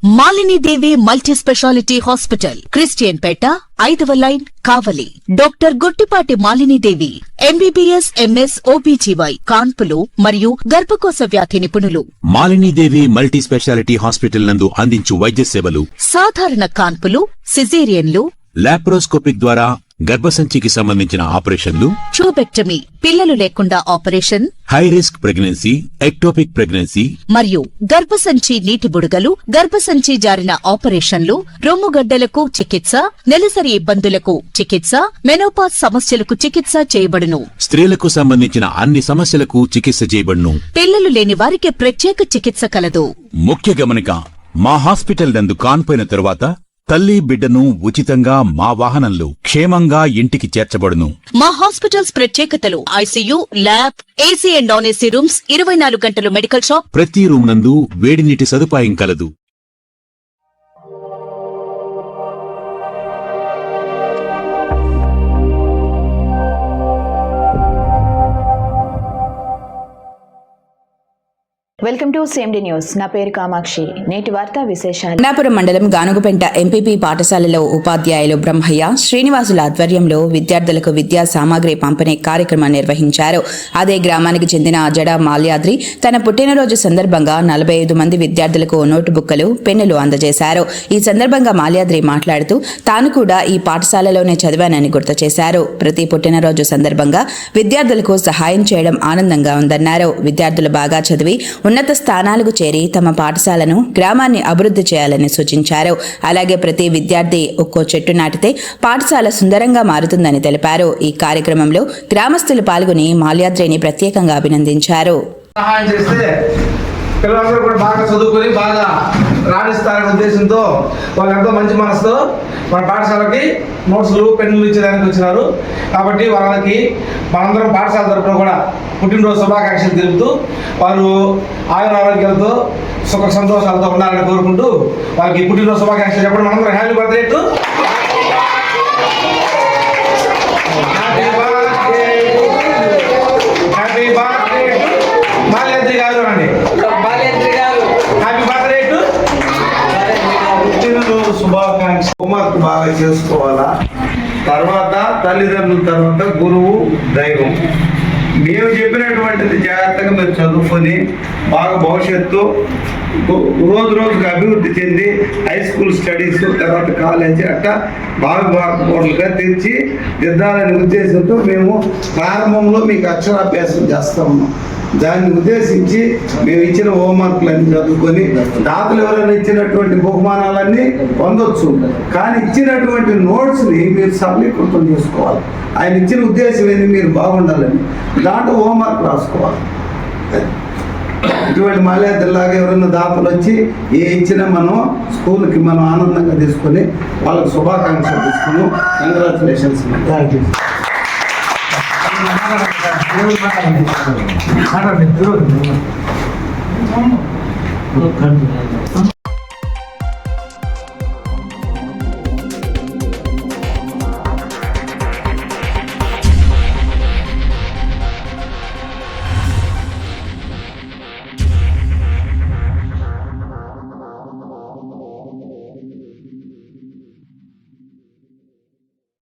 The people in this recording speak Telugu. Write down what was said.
మాలిని దేవి మల్టీ స్పెషాలిటీ హాస్పిటల్, క్రిస్టియన్ పేట, 5వ లైన్, కావలి. డాక్టర్ గుట్టిపాటి మాలిని దేవి, ఎంబీబీఎస్, ఎంఎస్, ఓబీజీవై, కాన్పులు మరియు గర్భకోశ వ్యాధి నిపుణులు. మాలిని దేవి మల్టీ స్పెషాలిటీ హాస్పిటల్ నందు అందించు వైద్య సేవలు: సాధారణ కాన్పులు, సిజేరియన్లు, లాప్రోస్కోపిక్ ద్వారా గర్భసంచికి సంబంధించిన ఆపరేషన్లు, ట్యూబెక్టమీ, పిల్లలు లేకుండా operation, high risk pregnancy, ectopic pregnancy మరియు గర్భసంచి నీటి బుడగలు, గర్భసంచి జారిన ఆపరేషన్లు, రొమ్ముగడ్డలకు చికిత్స, నెలసరి ఇబ్బందులకు చికిత్స, మెనోపాజ్ సమస్యలకు చికిత్స చేయబడును. స్త్రీలకు సంబంధించిన అన్ని సమస్యలకు చికిత్స చేయబడును. పిల్లలు లేని వారికి ప్రత్యేక చికిత్స కలదు. ముఖ్య గమనిక: మా హాస్పిటల్ నందు కాన్పోయిన తరువాత తల్లి బిడ్డను ఉచితంగా మా వాహనంలో క్షేమంగా ఇంటికి చేర్చబడును. మా హాస్పిటల్స్ ప్రత్యేకతలు: ICU, lab, AC and non AC rooms, 24 గంటలు మెడికల్ షాప్, ప్రతి రూమ్ నందు వేడి నీటి సదుపాయం కలదు. వెల్కమ్ టు సేమ్డి న్యూస్. నా పేరు కామాక్షి. నేటి వార్తా విశేషాలు. అన్నాపురం మండలం గానుగుపెంట ఎంపీపీ పాఠశాలలో ఉపాధ్యాయులు బ్రహ్మయ్య, శ్రీనివాసుల ఆధ్వర్యంలో విద్యార్థులకు విద్యా సామాగ్రి పంపిణీ కార్యక్రమం నిర్వహించారు. అదే గ్రామానికి చెందిన జడ మాల్యాద్రి తన పుట్టినరోజు సందర్భంగా 45 మంది విద్యార్థులకు నోటు బుక్కలు, పెన్నులు అందజేశారు. ఈ సందర్భంగా మాల్యాద్రి మాట్లాడుతూ తాను కూడా ఈ పాఠశాలలోనే చదివానని గుర్తు చేశారు. ప్రతి పుట్టినరోజు సందర్భంగా విద్యార్థులకు సహాయం చేయడం ఆనందంగా ఉందన్నారు. విద్యార్థులు బాగా చదివి ఉన్నత స్థానాలకు చేరి తమ పాఠశాలను, గ్రామాన్ని అభివృద్ధి చేయాలని సూచించారు. అలాగే ప్రతి విద్యార్థి ఒక్కో చెట్టు నాటితే పాఠశాల సుందరంగా మారుతుందని తెలిపారు. ఈ కార్యక్రమంలో గ్రామస్తులు పాల్గొని మాల్యాద్రిని ప్రత్యేకంగా అభినందించారు. పిల్లలందరూ కూడా బాగా చదువుకొని బాగా రాణిస్తారనే ఉద్దేశంతో వాళ్ళు ఎంతో మంచి మనసుతో మన పాఠశాలకి నోట్స్లు, పెన్నులు ఇచ్చేదానికి వచ్చినారు. కాబట్టి వాళ్ళకి మనందరం పాఠశాల తరఫున కూడా పుట్టినరోజు శుభాకాంక్షలు తెలుపుతూ వారు ఆయుర ఆరోగ్యాలతో సుఖ సంతోషాలతో ఉండాలని కోరుకుంటూ వాళ్ళకి పుట్టినరోజు శుభాకాంక్షలు చెప్పడం మనందరం హ్యాపీ బర్త్డే టు మాల్యాద్రి గారు అండి. హ్యాపీ బర్త్డే టు పుట్టినరోజు శుభాకాంక్ష. హోంవర్క్ బాగా చేసుకోవాలా, తర్వాత తల్లిదండ్రుల తర్వాత గురువు, దైవం. మేము చెప్పినటువంటిది జాగ్రత్తగా మీరు చదువుకొని బాగా భవిష్యత్తు రోజు రోజుకు అభివృద్ధి చెంది హై స్కూల్ స్టడీస్, తర్వాత కాలేజీ అట్లా బాగా బోర్డులుగా తెచ్చి దిద్దాలనే ఉద్దేశంతో మేము ప్రారంభంలో మీకు అక్షరాభ్యాసం చేస్తా ఉన్నాం. దాన్ని ఉద్దేశించి మేము ఇచ్చిన హోంవర్క్లన్నీ చదువుకొని దాతలు ఎవరైనా ఇచ్చినటువంటి బహుమానాలన్నీ పొందొచ్చు. కానీ ఇచ్చినటువంటి నోట్స్ని మీరు సఫలీకృతం చేసుకోవాలి. ఆయన ఇచ్చిన ఉద్దేశం ఏంటి? మీరు బాగుండాలని. దాంట్లో హోంవర్క్ రాసుకోవాలి. ఇటువంటి మాల్యాద్రిలాగా ఎవరైనా దాతలు వచ్చి ఏ ఇచ్చినా మనం స్కూల్కి మనం ఆనందంగా తీసుకొని వాళ్ళకి శుభాకాంక్షలు తీసుకుని కంగ్రాచులేషన్స్. Thank you.